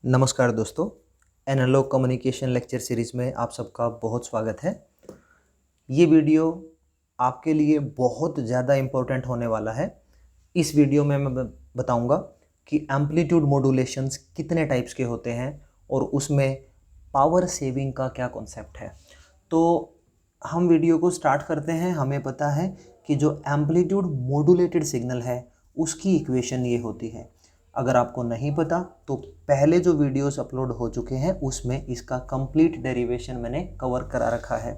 नमस्कार दोस्तों, analogue communication lecture series में आप सबका बहुत स्वागत है। ये वीडियो आपके लिए बहुत ज़्यादा इम्पोर्टेंट होने वाला है। इस वीडियो में मैं बताऊंगा कि एम्पलीट्यूड मॉड्यूलेशंस कितने टाइप्स के होते हैं और उसमें पावर सेविंग का क्या कॉन्सेप्ट है। तो हम वीडियो को स्टार्ट करते हैं। हमें पता है कि जो एम्पलीट्यूड मॉड्यूलेटेड सिग्नल है उसकी इक्वेशन ये होती है। अगर आपको नहीं पता तो पहले जो वीडियोस अपलोड हो चुके हैं उसमें इसका कंप्लीट डेरिवेशन मैंने कवर करा रखा है।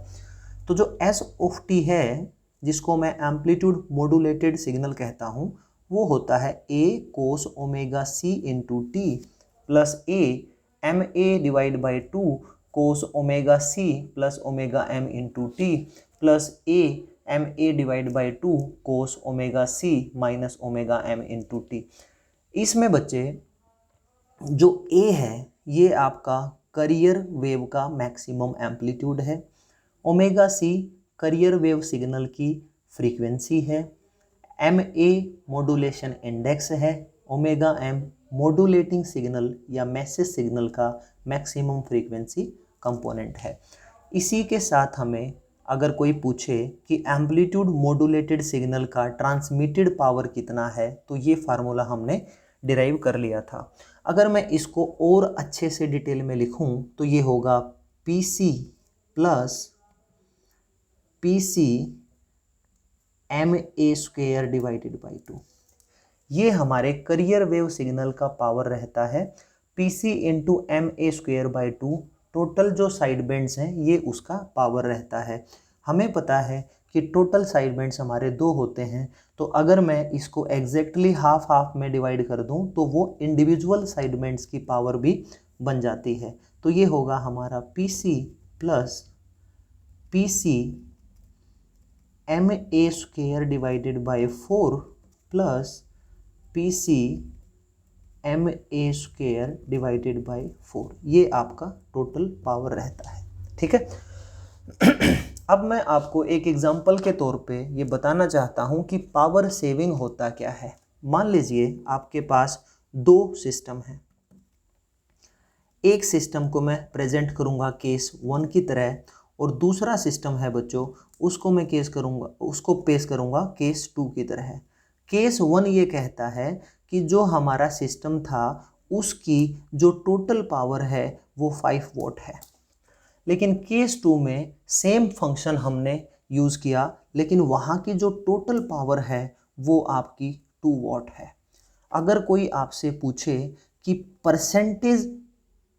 तो जो एस ऑफ टी है, जिसको मैं एम्पलीट्यूड मॉड्यूलेटेड सिग्नल कहता हूँ, वो होता है A cos omega C into T plus A M A divide by two cos omega C plus omega M into T plus A M A divide by two cos omega C minus omega M into T. इसमें बच्चे जो A है ये आपका carrier wave का maximum amplitude है, omega C carrier wave signal की frequency है, एम ए मॉड्यूलेशन इंडेक्स है, ओमेगा एम मॉड्यूलेटिंग सिग्नल या मैसेज सिग्नल का मैक्सिमम फ्रीक्वेंसी कंपोनेंट है। इसी के साथ हमें अगर कोई पूछे कि एम्पलीट्यूड मॉड्यूलेटेड सिग्नल का ट्रांसमिटेड पावर कितना है, तो ये फार्मूला हमने डिराइव कर लिया था। अगर मैं इसको और अच्छे से डिटेल में लिखूं तो ये होगा P C plus P C M A square divided by two. ये हमारे करियर वेव सिग्नल का पावर रहता है। P C into M A square by two total जो साइड बैंड्स हैं ये उसका पावर रहता है। हमें पता है कि टोटल साइड बैंड्स हमारे दो होते हैं, तो अगर मैं इसको एग्जैक्टली हाफ हाफ में डिवाइड कर दूं तो वो इंडिविजुअल साइड बैंड्स की पावर भी बन जाती है। तो ये होगा हमारा P C plus P C M A square divided by 4 plus P C M A square divided by 4। ये आपका टोटल पावर रहता है। ठीक है। अब मैं आपको एक एग्जांपल के तौर पे ये बताना चाहता हूँ कि पावर सेविंग होता क्या है। मान लीजिए आपके पास दो सिस्टम हैं। एक सिस्टम को मैं प्रेजेंट करूँगा केस 1 की तरह और दूसरा सिस्टम है बच्चों, उसको मैं पेश करूँगा केस 2 की तरह। केस 1 ये कहता है कि जो हमारा सिस्टम था उसकी जो टोटल पावर है वो 5 वॉट है। लेकिन केस 2 में सेम फंक्शन हमने यूज़ किया, लेकिन वहाँ की जो टोटल पावर है वो आपकी 2 वॉट है। अगर कोई आपसे पूछे कि परसेंटेज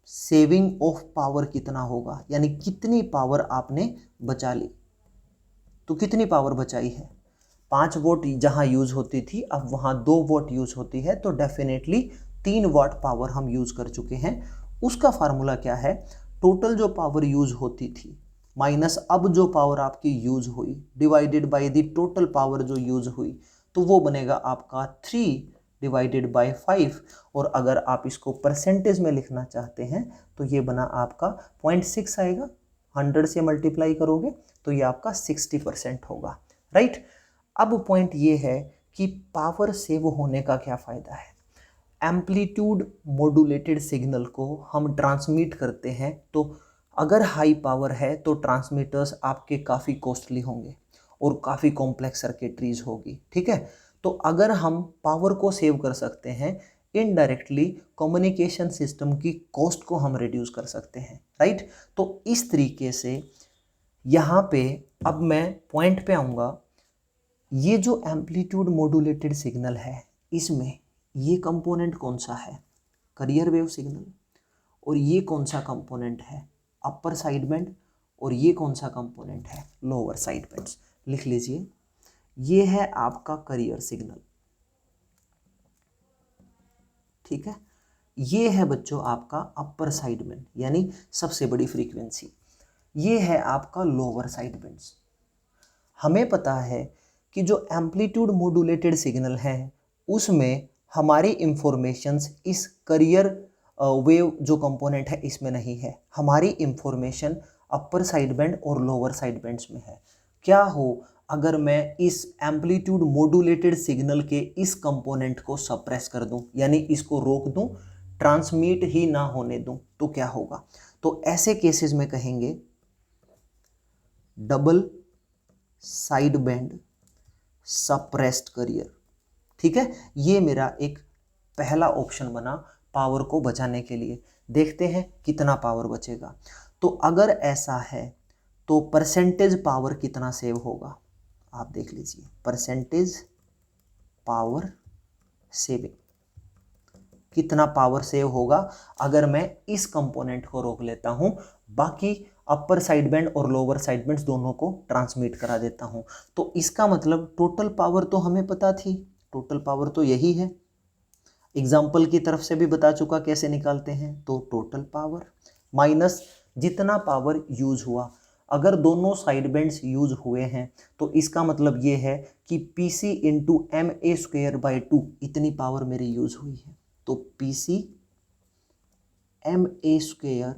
सेविंग ऑफ पावर कितना होगा, यानी कितनी पावर आपने बचा ली, तो कितनी पावर बचाई है? 5 वोट जहाँ यूज़ होती थी अब वहाँ 2 वोट यूज़ होती है, तो डेफिनेटली 3 वाट पावर हम यूज़ कर चुके हैं। उसका फार्मूला क्या है? टोटल जो पावर यूज़ होती थी माइनस अब जो पावर आपकी यूज़ हुई divided by the total power जो यूज़ हुई, तो वो बनेगा आपका 3 डिवाइडेड बाय 5। और अगर आप इसको परसेंटेज में लिखना चाहते हैं तो ये बना आपका 0.6 आएगा। 100 से मल्टीप्लाई करोगे तो ये आपका 60% होगा। राइट। अब पॉइंट ये है कि पावर सेव होने का क्या फ़ायदा है। एम्पलीट्यूड मॉड्यूलेटेड सिग्नल को हम ट्रांसमिट करते हैं, तो अगर हाई पावर है तो ट्रांसमीटर्स आपके काफ़ी कॉस्टली होंगे और काफ़ी कॉम्प्लेक्स सर्किटरीज होगी। ठीक है। तो अगर हम पावर को सेव कर सकते हैं, इनडायरेक्टली कम्युनिकेशन सिस्टम की कॉस्ट को हम रिड्यूस कर सकते हैं। राइट। तो इस तरीके से यहाँ पे अब मैं पॉइंट पे आऊँगा। ये जो एम्पलीट्यूड मॉड्यूलेटेड सिग्नल है इसमें ये कंपोनेंट कौन सा है? Career wave signal. और ये कौन सा कंपोनेंट है? Upper side band. और ये कौन सा कंपोनेंट है? Lower side bands. लिख लीजिए, ये है आपका करियर सिग्नल। ठीक है। ये है बच्चों आपका अपर साइड बैंड यानी सबसे बड़ी फ्रीक्वेंसी। ये है आपका लोअर साइड बैंड्स। हमें पता है कि जो एम्पलीट्यूड मॉड्यूलेटेड सिग्नल है उसमें हमारी इंफॉर्मेशंस इस करियर वेव जो कंपोनेंट है इसमें नहीं है। हमारी इंफॉर्मेशन अपर साइड बैंड और लोअर साइड बैंड्स में है। क्या हो अगर मैं इस एम्पलीट्यूड मॉड्यूलेटेड सिग्नल के इस कंपोनेंट को सप्रेस कर दूं, यानी इसको रोक दूं, ट्रांसमिट ही ना होने दूं तो क्या होगा? तो ऐसे केसेस में कहेंगे double side band suppressed career. ठीक है, ये मेरा एक पहला ऑप्शन बना पावर को बचाने के लिए। देखते हैं कितना पावर बचेगा। तो अगर ऐसा है तो परसेंटेज पावर कितना सेव होगा, आप देख लीजिए। परसेंटेज पावर सेविंग, कितना पावर सेव होगा अगर मैं इस कंपोनेंट को रोक लेता हूं, बाकी अपर साइड बैंड और लोअर साइड बैंड दोनों को ट्रांसमिट करा देता हूं। तो इसका मतलब टोटल पावर तो हमें पता थी, टोटल पावर तो यही है, एग्जाम्पल की तरफ से भी बता चुका कैसे निकालते हैं। तो टोटल पावर माइनस जितना पावर यूज हुआ, अगर दोनों साइड बैंड्स यूज हुए हैं तो इसका मतलब ये है कि PC इंटू MA²/2 इतनी पावर मेरी यूज हुई है। तो PC MA²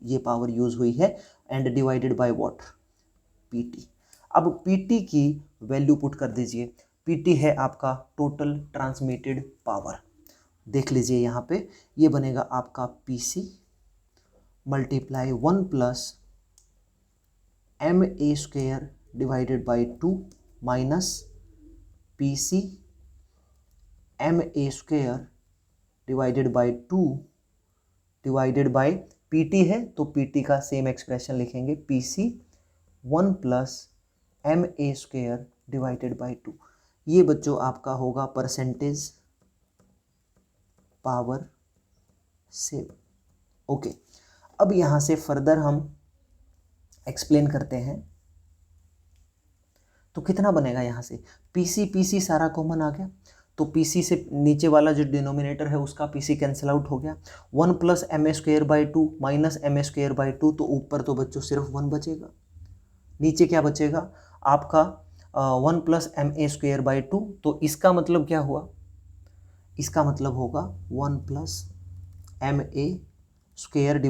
ये पावर यूज हुई है and divided by what, PT। अब PT की वैल्यू पुट कर दीजिए। PT है आपका टोटल ट्रांसमिटेड पावर। देख लीजिए यहाँ पे, ये बनेगा आपका PC multiply 1 plus MA²/2 minus PC MA²/2 divided by PT है तो PT का सेम एक्सप्रेशन लिखेंगे, PC 1 प्लस MA²/2। ये बच्चों आपका होगा परसेंटेज पावर सेव। ओके, अब यहाँ से फर्दर हम एक्सप्लेन करते हैं। तो कितना बनेगा यहाँ से, PC सारा कॉमन आ गया, तो PC से नीचे वाला जो डिनोमिनेटर है उसका PC कैंसिल आउट हो गया। 1 प्लस MA²/2 माइनस MA²/2, तो ऊपर तो बच्चों सिर्फ 1 बचेगा, नीचे क्या बचेगा आपका 1 प्लस MA²/2। तो इसका मतलब क्या हुआ, इसका मतलब होगा 1 प्लस MA²/2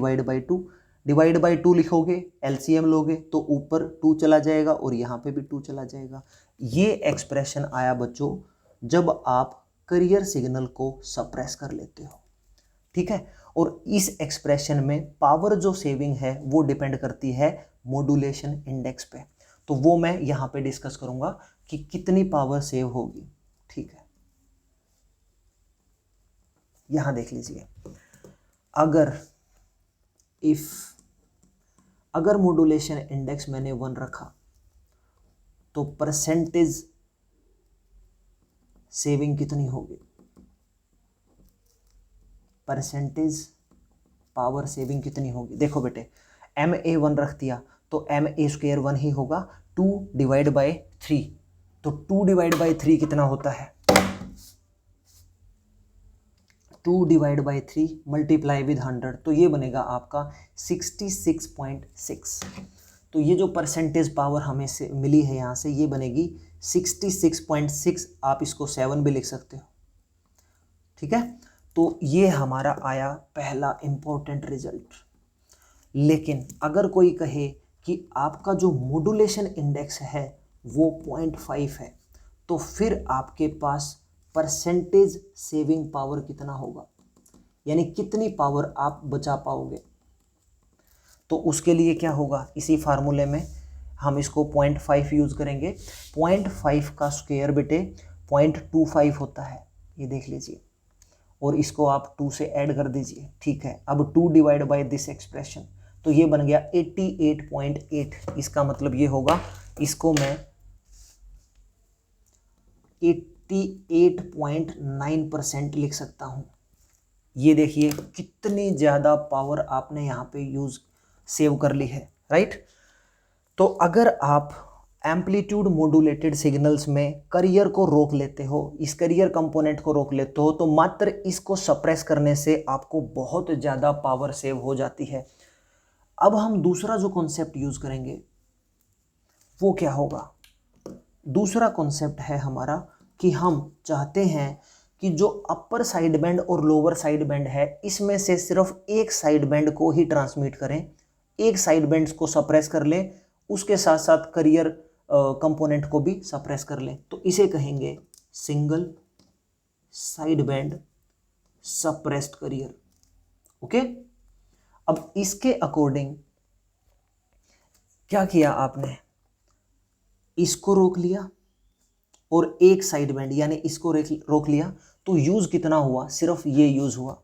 डिवाइड बाई 2 लिखोगे, LCM लोगे तो ऊपर 2 चला जाएगा और यहाँ पे भी 2 चला जाएगा। ये एक्सप्रेशन आया बच्चों जब आप कैरियर सिग्नल को सप्रेस कर लेते हो। ठीक है, और इस एक्सप्रेशन में पावर जो सेविंग है वो डिपेंड करती है मॉड्यूलेशन इंडेक्स पे। तो वो मैं यहाँ पे डिस्कस करूंगा कि कितनी पावर सेव होगी। ठीक है, यहां देख लीजिए, अगर मॉड्यूलेशन इंडेक्स मैंने 1 रखा तो परसेंटेज सेविंग कितनी होगी, परसेंटेज पावर सेविंग कितनी होगी। देखो बेटे, MA1 रख दिया तो MA² 1 ही होगा, 2 डिवाइड बाय 3, तो 2 डिवाइड बाय 3 कितना होता है, 2 डिवाइड बाई 3 मल्टीप्लाई विद 100, तो ये बनेगा आपका 66.6। तो ये जो परसेंटेज पावर हमें से मिली है यहाँ से, ये बनेगी 66.6। आप इसको 7 भी लिख सकते हो। ठीक है, तो ये हमारा आया पहला इंपॉर्टेंट रिजल्ट। लेकिन अगर कोई कहे कि आपका जो मॉड्यूलेशन इंडेक्स है वो 0.5 है, तो फिर आपके पास परसेंटेज सेविंग पावर कितना होगा, यानी कितनी पावर आप बचा पाओगे। तो उसके लिए क्या होगा, इसी फार्मूले में हम इसको 0.5 यूज करेंगे। 0.5 का स्क्वायर बेटे 0.25 होता है, ये देख लीजिए, और इसको आप 2 से ऐड कर दीजिए। ठीक है, अब 2 डिवाइड बाय दिस एक्सप्रेशन, तो ये बन गया 88.8। इसका मतलब ये होगा, इसको मैं 88.9% लिख सकता हूं। ये देखिए कितनी ज़्यादा पावर आपने यहाँ पे यूज सेव कर ली है, राइट। तो अगर आप एम्पलीट्यूड मॉड्यूलेटेड सिग्नल्स में कैरियर को रोक लेते हो, इस कैरियर कंपोनेंट को रोक लेते हो, तो मात्र इसको सप्रेस करने से आपको बहुत ज़्यादा पावर सेव हो जाती है। अब हम दूसरा जो कॉन्सेप्ट यूज करेंगे वो क्या होगा, दूसरा कॉन्सेप्ट है हमारा कि हम चाहते हैं कि जो अपर साइड बैंड और लोअर साइड बैंड है, इसमें से सिर्फ एक साइड बैंड को ही ट्रांसमिट करें, एक साइड बैंड को सप्रेस कर लें, उसके साथ साथ कैरियर कंपोनेंट को भी सप्रेस कर लें। तो इसे कहेंगे single side band suppressed career. Okay, अब इसके अकॉर्डिंग क्या किया आपने, इसको रोक लिया और एक साइड बैंड यानी इसको रोक लिया, तो यूज कितना हुआ, सिर्फ ये यूज हुआ।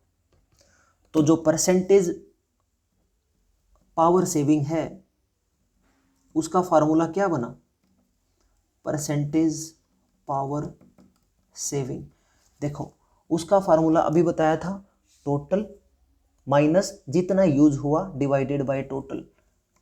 तो जो परसेंटेज पावर सेविंग है उसका फार्मूला क्या बना, परसेंटेज पावर सेविंग। देखो उसका फार्मूला अभी बताया था, टोटल माइनस जितना यूज हुआ डिवाइडेड बाय टोटल।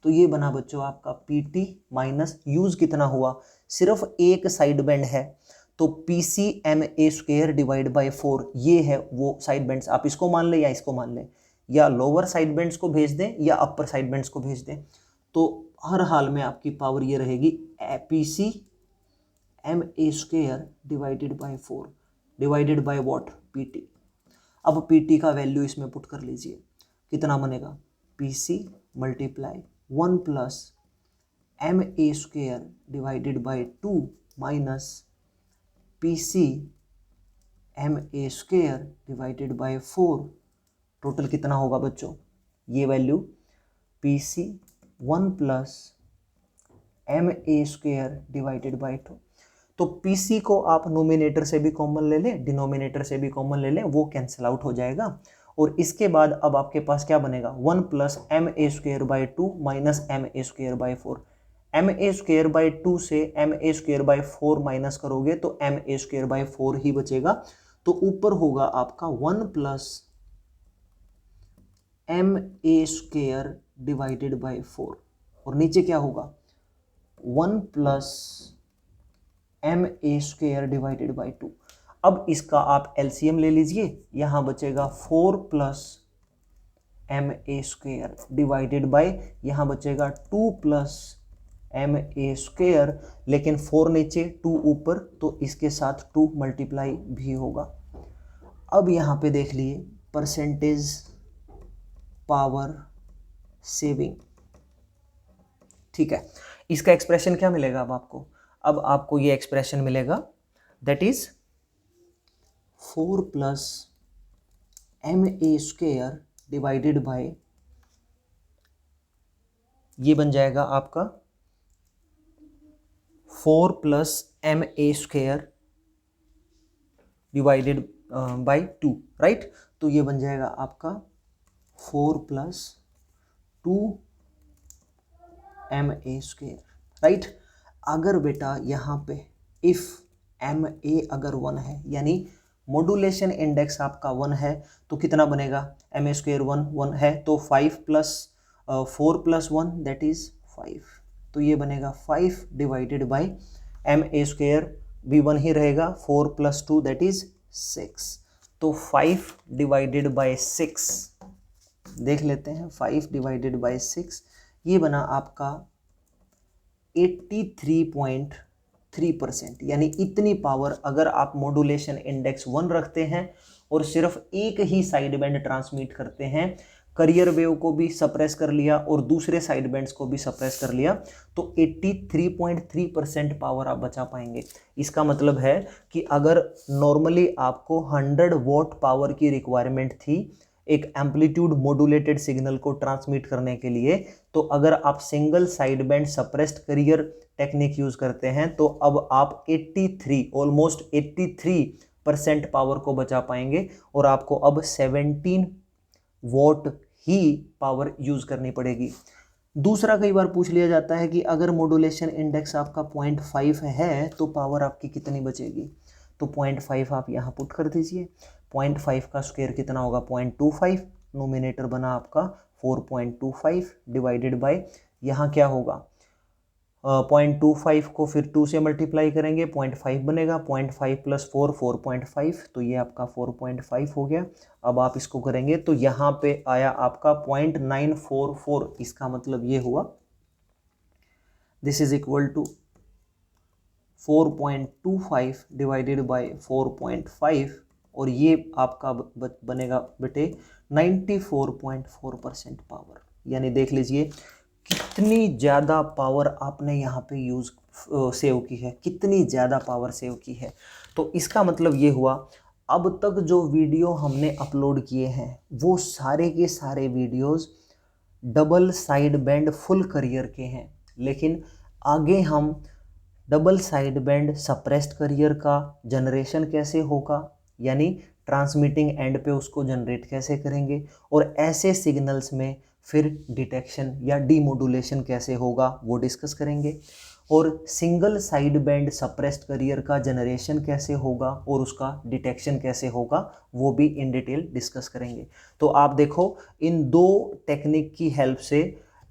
तो ये बना बच्चों आपका पीटी माइनस यूज कितना हुआ, सिर्फ एक साइड बैंड है तो PC M A square divide by 4, ये है वो साइड बैंड्स। आप इसको मान लें या इसको मान लें, या लोअर साइड बैंड्स को भेज दें या अपर साइड बैंड्स को भेज दें, तो हर हाल में आपकी पावर ये रहेगी PC M A square divided by 4 divided by what, PT. अब पीटी का वैल्यू इसमें पुट कर लीजिए, कितना बनेगा, PC multiply 1 plus M A square divided by 2 minus PC M A square divided by 4। Total कितना होगा बच्चों, ये value PC 1 plus M A square divided by 2। तो पीसी को आप नोमिनेटर से भी कॉमन ले लें, डिनोमिनेटर से भी कॉमन ले लें, वो कैंसिल आउट हो जाएगा। और इसके बाद अब आपके पास क्या बनेगा, 1 plus M A square by 2 minus M A square by 4। M A square by 2 से M A square by 4 minus करोगे तो एम ए स्क्वायर बाय 4 ही बचेगा। तो ऊपर होगा आपका 1 plus M A square divided by 4 और नीचे क्या होगा 1 plus M A square divided by 2। अब इसका आप एलसीएम ले लीजिए, यहाँ बचेगा 4 plus M A square divided by, यहाँ बचेगा 2 प्लस एम ए स्क्वायर, लेकिन 4 नीचे 2 ऊपर, तो इसके साथ 2 मल्टीप्लाई भी होगा। अब यहाँ पे देख लिए परसेंटेज पावर सेविंग, ठीक है। इसका एक्सप्रेशन क्या मिलेगा अब आपको ये एक्सप्रेशन मिलेगा, that is 4 plus M A square divided by, ये बन जाएगा आपका 4 plus M A square divided by 2, right. तो ये बन जाएगा आपका 4 plus 2 M A square, right. अगर बेटा यहाँ पे इफ एम ए अगर 1 है, यानी मॉड्यूलेशन इंडेक्स आपका 1 है, तो कितना बनेगा, एम ए स्क्वायर 1 है, तो 5 प्लस 4 प्लस 1 दैट इज 5। तो ये बनेगा 5 divided by M A square भी 1 ही रहेगा, 4 प्लस 2 दैट इज 6। तो 5 डिवाइडेड बाय 6 देख लेते हैं, 5 डिवाइडेड बाय 6, ये बना आपका 83.3%। यानी इतनी पावर अगर आप मॉड्यूलेशन इंडेक्स 1 रखते हैं और सिर्फ एक ही साइड बैंड ट्रांसमिट करते हैं, करियर वेव को भी सप्रेस कर लिया और दूसरे साइड बैंड्स को भी सप्रेस कर लिया, तो 83.3% पावर आप बचा पाएंगे। इसका मतलब है कि अगर नॉर्मली आपको 100 वॉट पावर की रिक्वायरमेंट थी एक एम्पलीट्यूड मॉड्यूलेटेड सिग्नल को ट्रांसमिट करने के लिए, तो अगर आप single side band suppressed career technique use करते हैं तो अब आप ऑलमोस्ट 83% पावर को बचा पाएंगे और आपको अब 17 वॉट ही पावर यूज करनी पड़ेगी। दूसरा कई बार पूछ लिया जाता है कि अगर मॉड्यूलेशन इंडेक्स आपका 0.5 है तो पावर आपकी कितनी बचेगी, तो 0.5 आप यहाँ पुट कर दीजिए। 0.5 का स्क्वायर कितना होगा, 0.25, नोमिनेटर बना आपका 4.25 डिवाइडेड बाय, यहाँ क्या होगा 0.25 को फिर 2 से मल्टीप्लाई करेंगे, 0.5 बनेगा, 0.5 प्लस 4 4.5, तो ये आपका 4.5 हो गया। अब आप इसको करेंगे तो यहाँ पे आया आपका 0.944, इसका मतलब ये हुआ this is equal to 4.25 divided by 4.5 और ये आपका बनेगा बेटे 94.4% पावर। यानी देख लीजिए कितनी ज़्यादा पावर आपने यहाँ पे सेव की है, कितनी ज़्यादा पावर सेव की है। तो इसका मतलब ये हुआ अब तक जो वीडियो हमने अपलोड किए हैं वो सारे के सारे videos double side band full career के हैं, लेकिन आगे हम double side band suppressed career का जनरेशन कैसे होगा, यानी ट्रांसमिटिंग एंड पे उसको जनरेट कैसे करेंगे, और ऐसे सिग्नल्स में फिर डिटेक्शन या डीमोडुलेशन कैसे होगा वो डिस्कस करेंगे। और single side band suppressed career का जनरेशन कैसे होगा और उसका डिटेक्शन कैसे होगा वो भी इन डिटेल डिस्कस करेंगे। तो आप देखो, इन दो टेक्निक की हेल्प से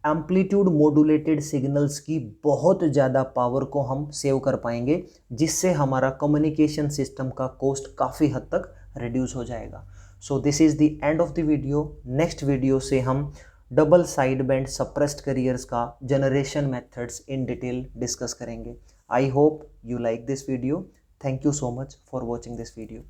एम्पलीट्यूड मॉड्यूलेटेड सिग्नल्स की बहुत ज़्यादा पावर को हम सेव कर पाएंगे, जिससे हमारा कम्युनिकेशन सिस्टम का कॉस्ट काफ़ी हद तक रिड्यूस हो जाएगा। So this is the end of the video. Next video से हम double side band suppressed carriers का generation methods in detail discuss करेंगे। I hope you like this video. Thank you so much for watching this video.